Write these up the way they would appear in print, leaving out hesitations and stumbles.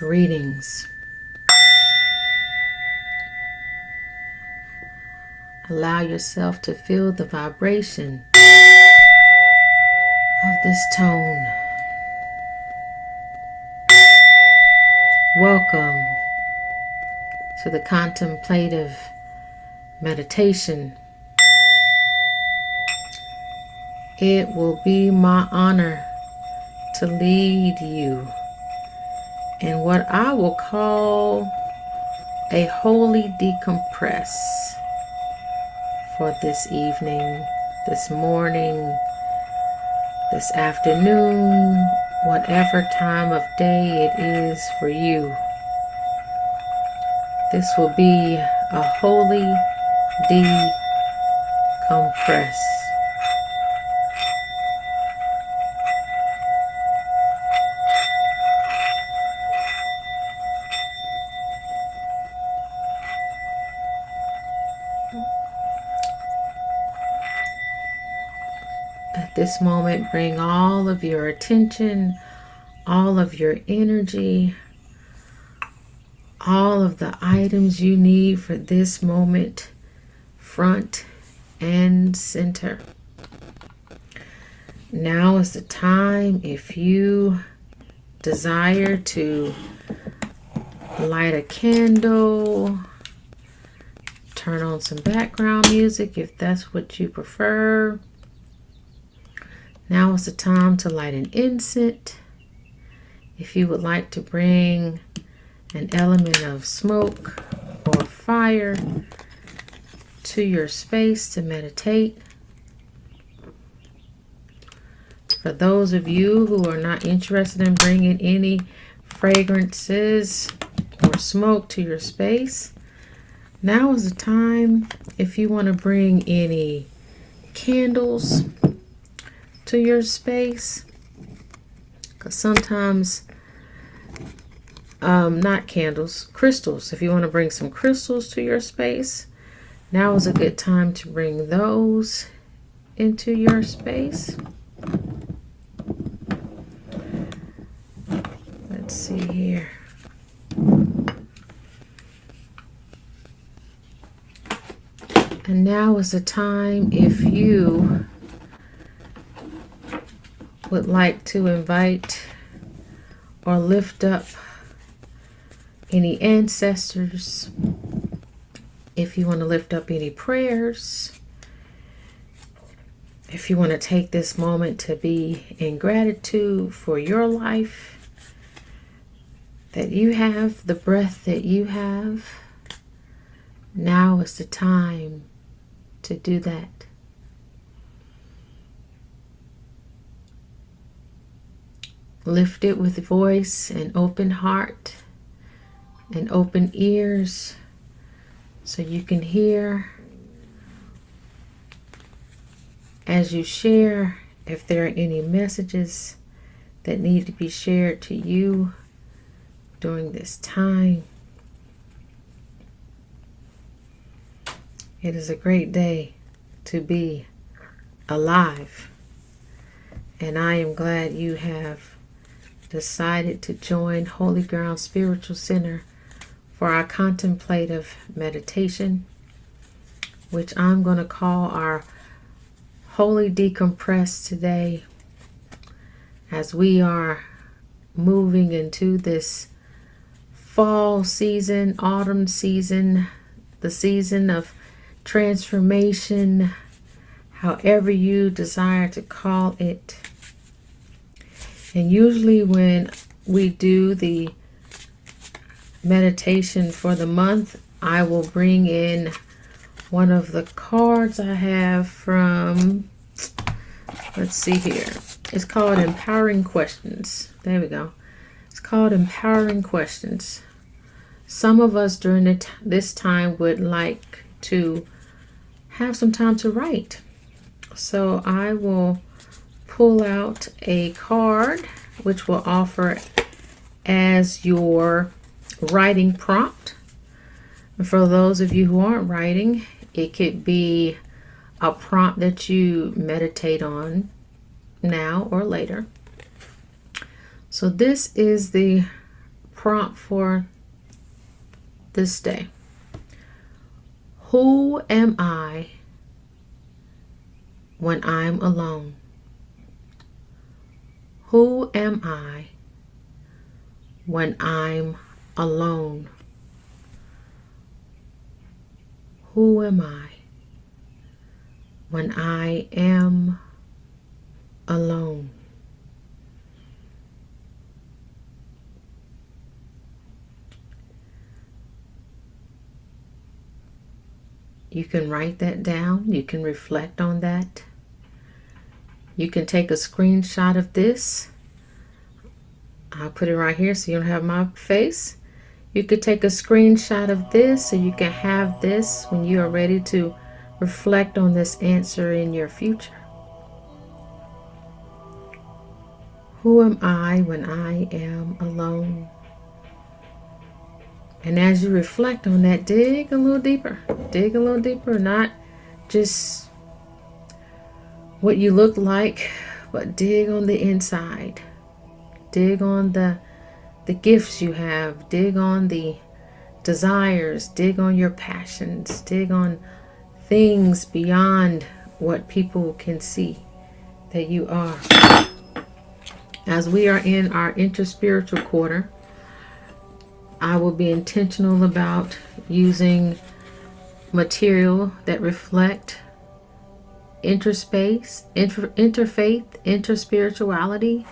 Greetings. Allow yourself to feel the vibration of this tone. Welcome to the Contemplative Meditation. It will be my honor to lead you in what I will call a Wholy Decompress for this evening, this morning, this afternoon, whatever time of day it is for you. This will be a Wholy Decompress. At this moment, bring all of your attention, all of your energy, all of the items you need for this moment, front and center. Now is the time, if you desire to light a candle, turn on some background music if that's what you prefer. Now is the time to light an incense. If you would like to bring an element of smoke or fire to your space to meditate. For those of you who are not interested in bringing any fragrances or smoke to your space, now is the time. If you want to bring any candles to your space, because sometimes not candles, crystals. If you want to bring some crystals to your space, now is a good time to bring those into your space. Let's see here. And now is the time, if you would like to invite or lift up any ancestors, if you want to lift up any prayers, if you want to take this moment to be in gratitude for your life, that you have the breath that you have, now is the time to do that. Lift it with voice and open heart and open ears so you can hear as you share if there are any messages that need to be shared to you during this time. It is a great day to be alive, and I am glad you have decided to join Holy Ground Spiritual Center for our contemplative meditation, which I'm going to call our Wholy Decompress today, as we are moving into this fall season, autumn season, the season of transformation, however you desire to call it. And usually when we do the meditation for the month, I will bring in one of the cards I have from, let's see here. It's called Empowering Questions. There we go. It's called Empowering Questions. Some of us during this time would like to have some time to write. So I will pull out a card which will offer as your writing prompt. And for those of you who aren't writing, it could be a prompt that you meditate on now or later. So this is the prompt for this day. Who am I when I'm alone? Who am I when I'm alone? Who am I when I am alone? You can write that down. You can reflect on that. You can take a screenshot of this. I'll put it right here so you don't have my face. You could take a screenshot of this so you can have this when you are ready to reflect on this answer in your future. Who am I when I am alone? And as you reflect on that, dig a little deeper. Dig a little deeper, not just what you look like, but dig on the inside. Dig on the gifts you have. Dig on the desires. Dig on your passions. Dig on things beyond what people can see that you are. As we are in our interspiritual quarter, I will be intentional about using material that reflect interspace, interfaith, interspirituality.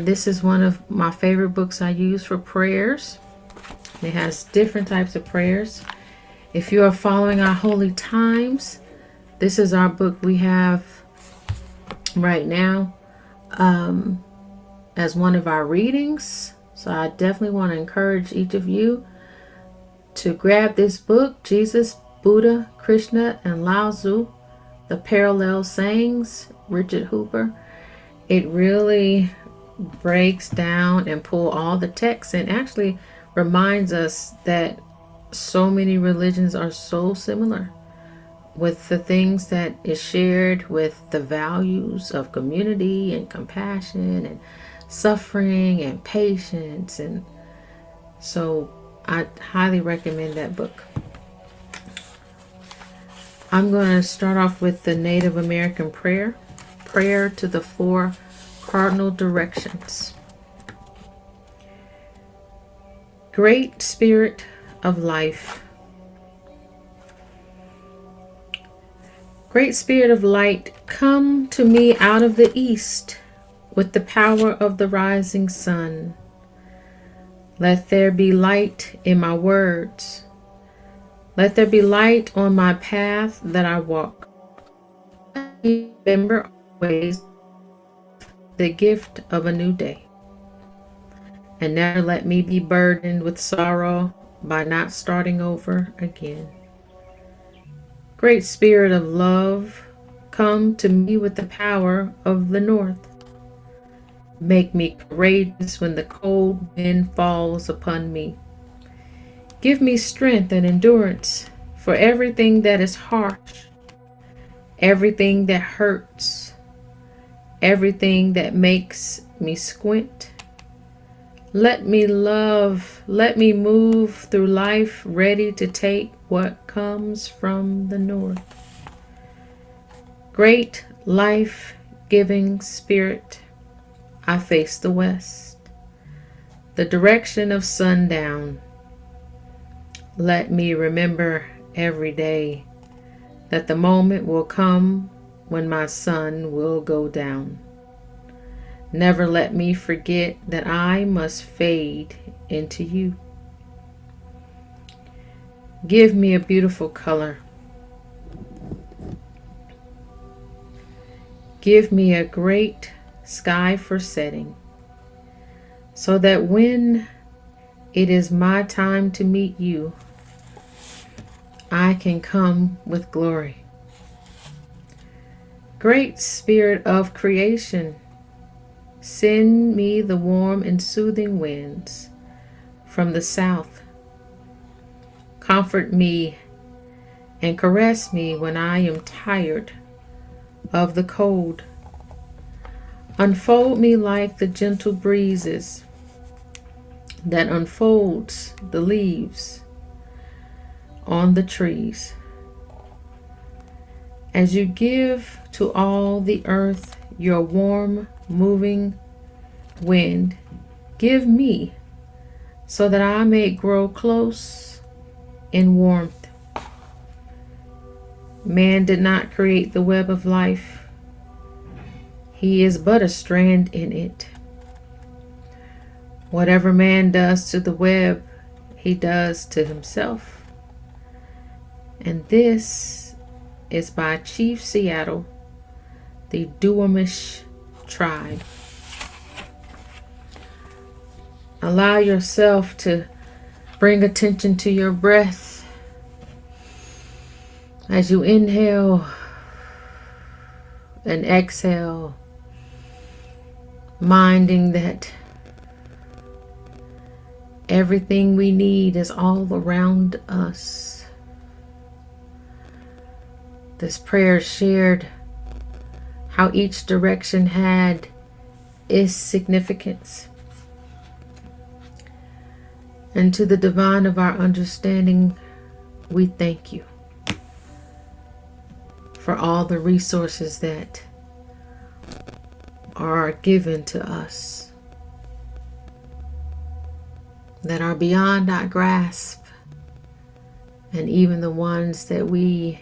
This is one of my favorite books I use for prayers. It has different types of prayers. If you are following our Holy Times, this is our book we have right now as one of our readings. So I definitely want to encourage each of you to grab this book, Jesus, Buddha, Krishna, and Lao Tzu, The Parallel Sayings, Richard Hooper. It really breaks down and pull all the texts and actually reminds us that so many religions are so similar with the things that is shared, with the values of community and compassion and suffering and patience. And so I highly recommend that book. I'm going to start off with the Native American prayer to the 4 cardinal directions. Great Spirit of life, Great Spirit of light, come to me out of the east with the power of the rising sun. Let there be light in my words. Let there be light on my path that I walk. Remember always the gift of a new day. And never let me be burdened with sorrow by not starting over again. Great Spirit of love, come to me with the power of the north. Make me courageous when the cold wind falls upon me. Give me strength and endurance for everything that is harsh, everything that hurts, everything that makes me squint. Let me love, let me move through life ready to take what comes from the north. Great life-giving Spirit, I face the west, the direction of sundown. Let me remember every day that the moment will come when my sun will go down. Never let me forget that I must fade into you. Give me a beautiful color. Give me a great sky for setting, so that when it is my time to meet you, I can come with glory. Great Spirit of creation, send me the warm and soothing winds from the south. Comfort me and caress me when I am tired of the cold. Unfold me like the gentle breezes that unfolds the leaves on the trees. As you give to all the earth your warm, moving wind, give me so that I may grow close in warmth. Man did not create the web of life. He is but a strand in it. Whatever man does to the web, he does to himself. And this is by Chief Seattle, the Duwamish tribe. Allow yourself to bring attention to your breath as you inhale and exhale, minding that everything we need is all around us. This prayer shared how each direction had its significance. And to the divine of our understanding, we thank you for all the resources that are given to us, that are beyond our grasp, and even the ones that we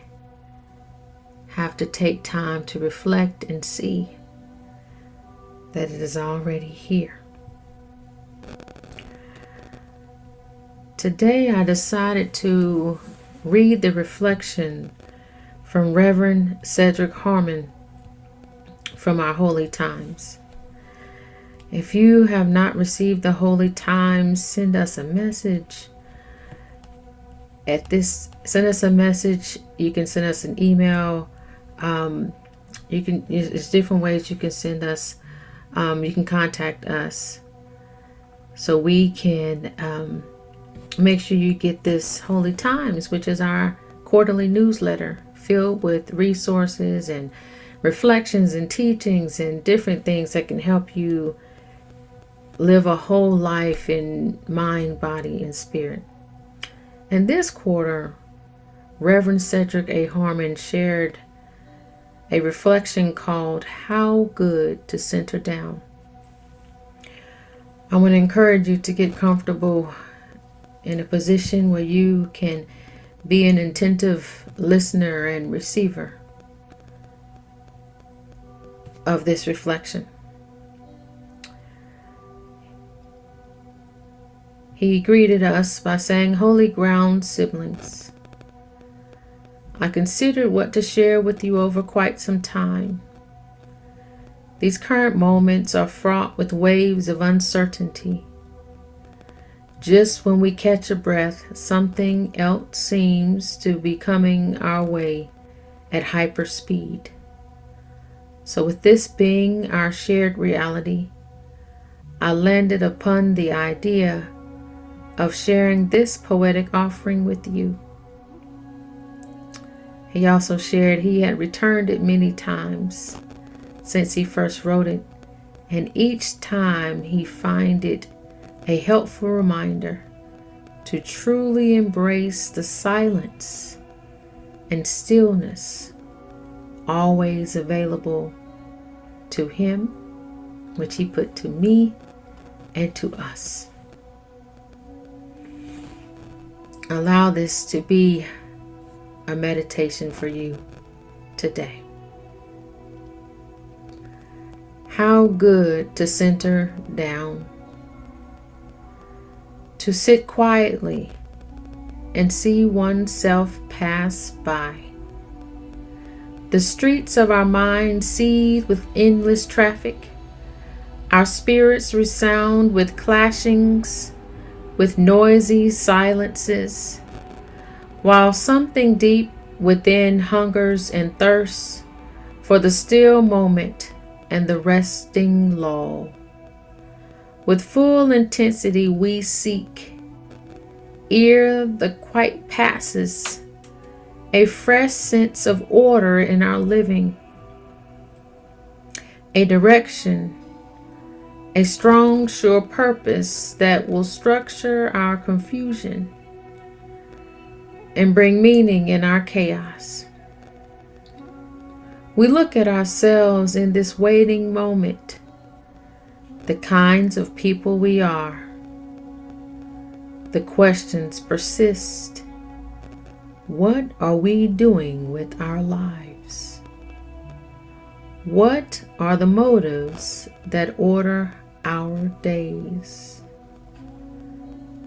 have to take time to reflect and see that it is already here. Today I decided to read the reflection from Reverend Cedric Harmon from our Holy Times. If you have not received the Holy Times, send us a message. Send us a message. You can send us an email. There's different ways you can send us. You can contact us so we can make sure you get this Holy Times, which is our quarterly newsletter filled with resources and reflections and teachings and different things that can help you live a whole life in mind, body, and spirit. And this quarter, Reverend Cedric A. Harmon shared a reflection called How Good to Center Down. I want to encourage you to get comfortable in a position where you can be an attentive listener and receiver of this reflection. He greeted us by saying, "Holy ground siblings, I considered what to share with you over quite some time. These current moments are fraught with waves of uncertainty. Just when we catch a breath, something else seems to be coming our way at hyper speed. So with this being our shared reality, I landed upon the idea of sharing this poetic offering with you." He also shared he had returned it many times since he first wrote it, and each time he find it a helpful reminder to truly embrace the silence and stillness always available to him, which he put to me and to us. Allow this to be a meditation for you today. How good to center down, to sit quietly and see oneself pass by. The streets of our mind seethe with endless traffic. Our spirits resound with clashings, with noisy silences, while something deep within hungers and thirsts for the still moment and the resting lull. With full intensity we seek, ere the quiet passes, a fresh sense of order in our living, a direction, a strong, sure purpose that will structure our confusion and bring meaning in our chaos. We look at ourselves in this waiting moment, the kinds of people we are. The questions persist. What are we doing with our lives? What are the motives that order our days?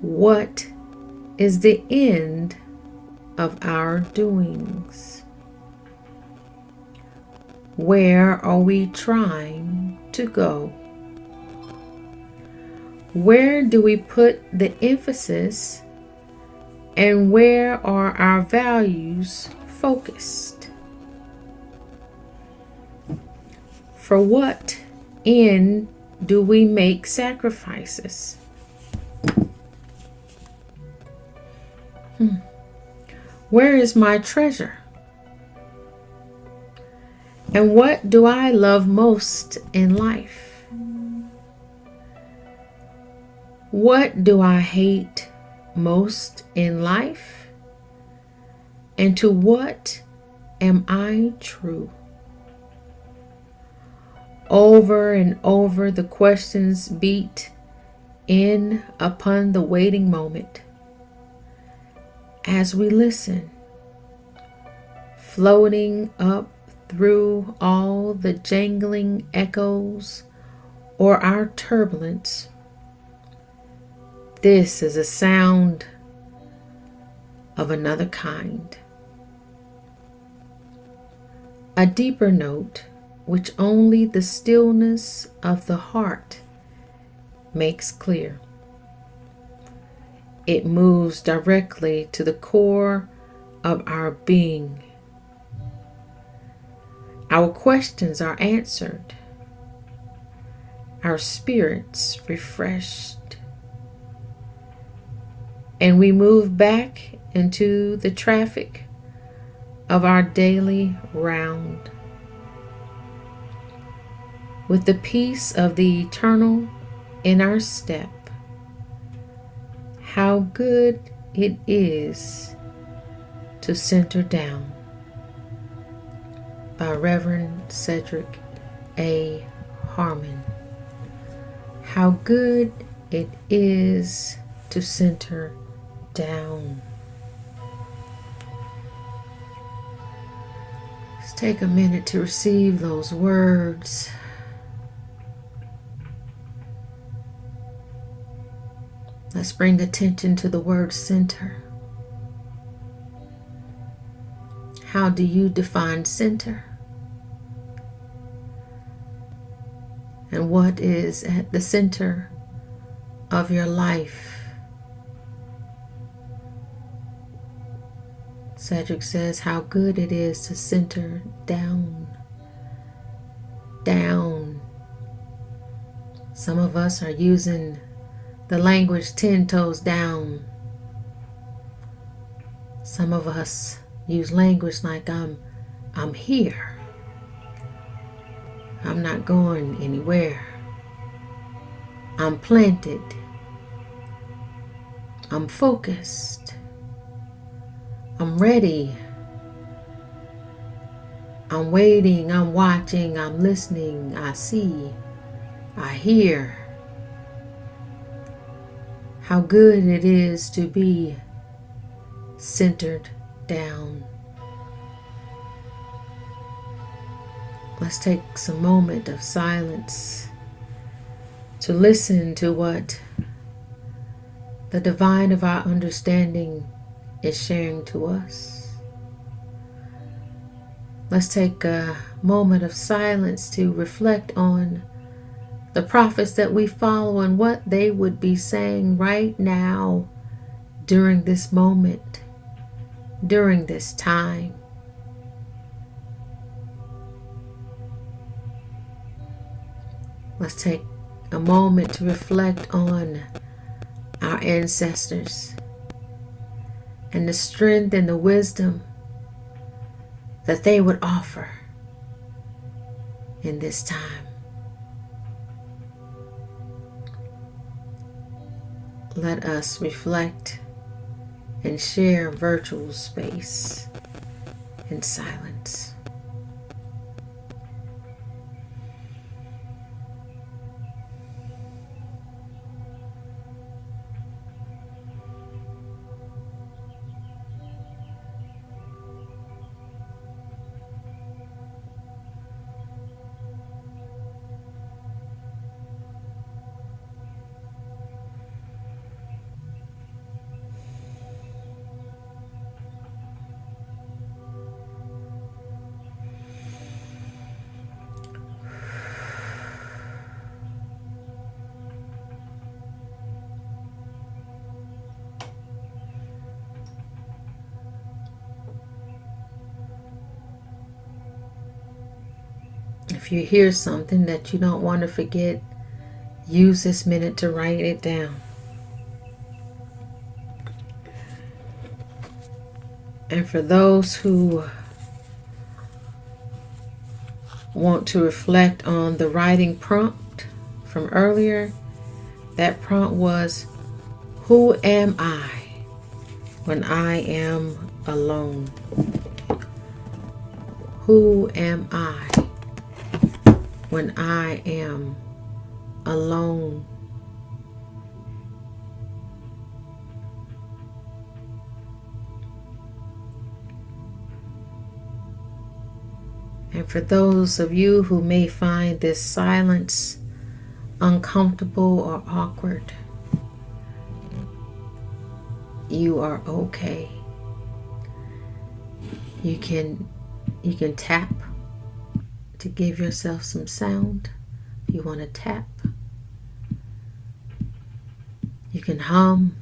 What is the end of our doings? Where are we trying to go? Where do we put the emphasis, and where are our values focused? For what end do we make sacrifices? Where is my treasure? And what do I love most in life? What do I hate most in life? And to what am I true? Over and over the questions beat in upon the waiting moment. As we listen, floating up through all the jangling echoes or our turbulence, this is a sound of another kind. A deeper note which only the stillness of the heart makes clear. It moves directly to the core of our being. Our questions are answered, our spirits refreshed, and we move back into the traffic of our daily round. With the peace of the eternal in our step, how good it is to center down. By Reverend Cedric A. Harmon. How good it is to center down. Let's take a minute to receive those words. Let's bring attention to the word center. How do you define center? And what is at the center of your life? Cedric says how good it is to center down. Down. Some of us are using the language 10 toes down. Some of us use language like I'm here. I'm not going anywhere. I'm planted. I'm focused. I'm ready. I'm waiting. I'm watching. I'm listening. I see. I hear. How good it is to be centered down. Let's take some moment of silence to listen to what the divine of our understanding is sharing to us. Let's take a moment of silence to reflect on the prophets that we follow and what they would be saying right now during this moment, during this time. Let's take a moment to reflect on our ancestors and the strength and the wisdom that they would offer in this time. let us reflect and share virtual space in silence. If you hear something that you don't want to forget, use this minute to write it down. And for those who want to reflect on the writing prompt from earlier, that prompt was, who am I when I am alone? Who am I when I am alone? And for those of you who may find this silence uncomfortable or awkward, you are okay. You can tap to give yourself some sound. If you want to tap, you can hum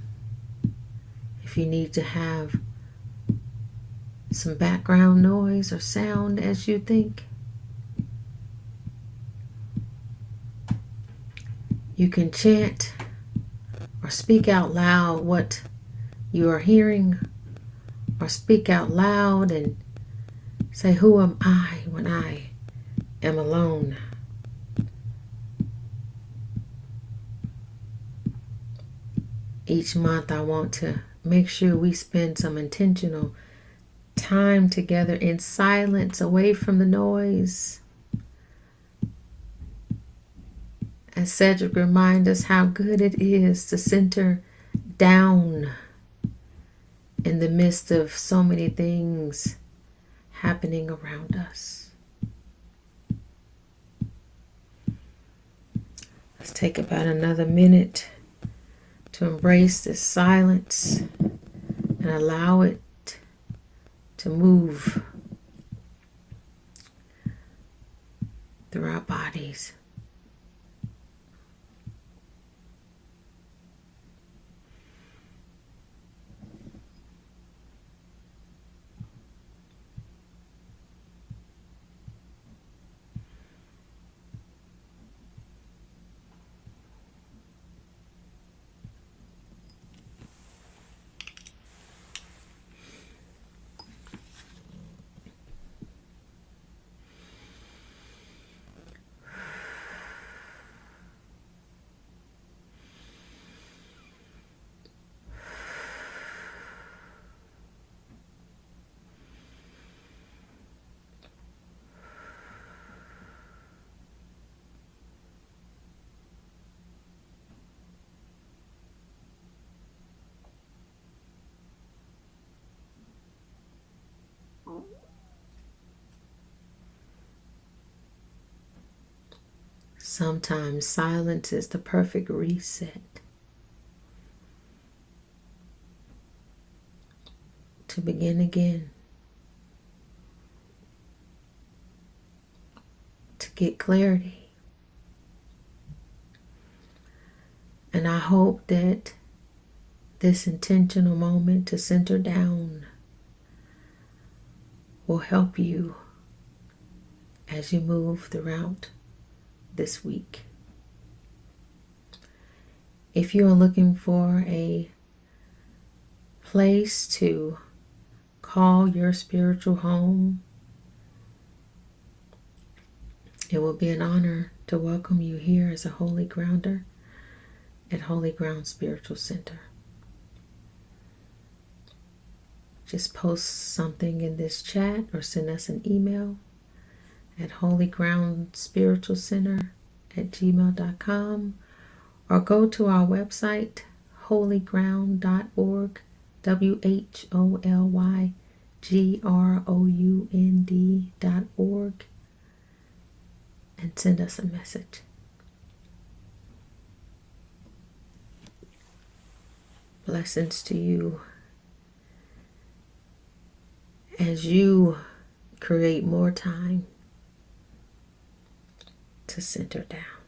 if you need to have some background noise or sound as you think. You can chant or speak out loud what you are hearing, or speak out loud and say, who am I when I am alone? Each month I want to make sure we spend some intentional time together in silence, away from the noise. As Cedric reminds us how good it is to center down in the midst of so many things happening around us. Let's take about another minute to embrace this silence and allow it to move through our bodies. Sometimes silence is the perfect reset to begin again, to get clarity. And I hope that this intentional moment to center down will help you as you move throughout this week. If you are looking for a place to call your spiritual home, it will be an honor to welcome you here as a holy grounder. at Holy Ground Spiritual Center. Just post something in this chat or send us an email at holygroundspiritualcenter@gmail.com, or go to our website, holyground.org, WHOLYGROUND.org, and send us a message. Blessings to you as you create more time to center down.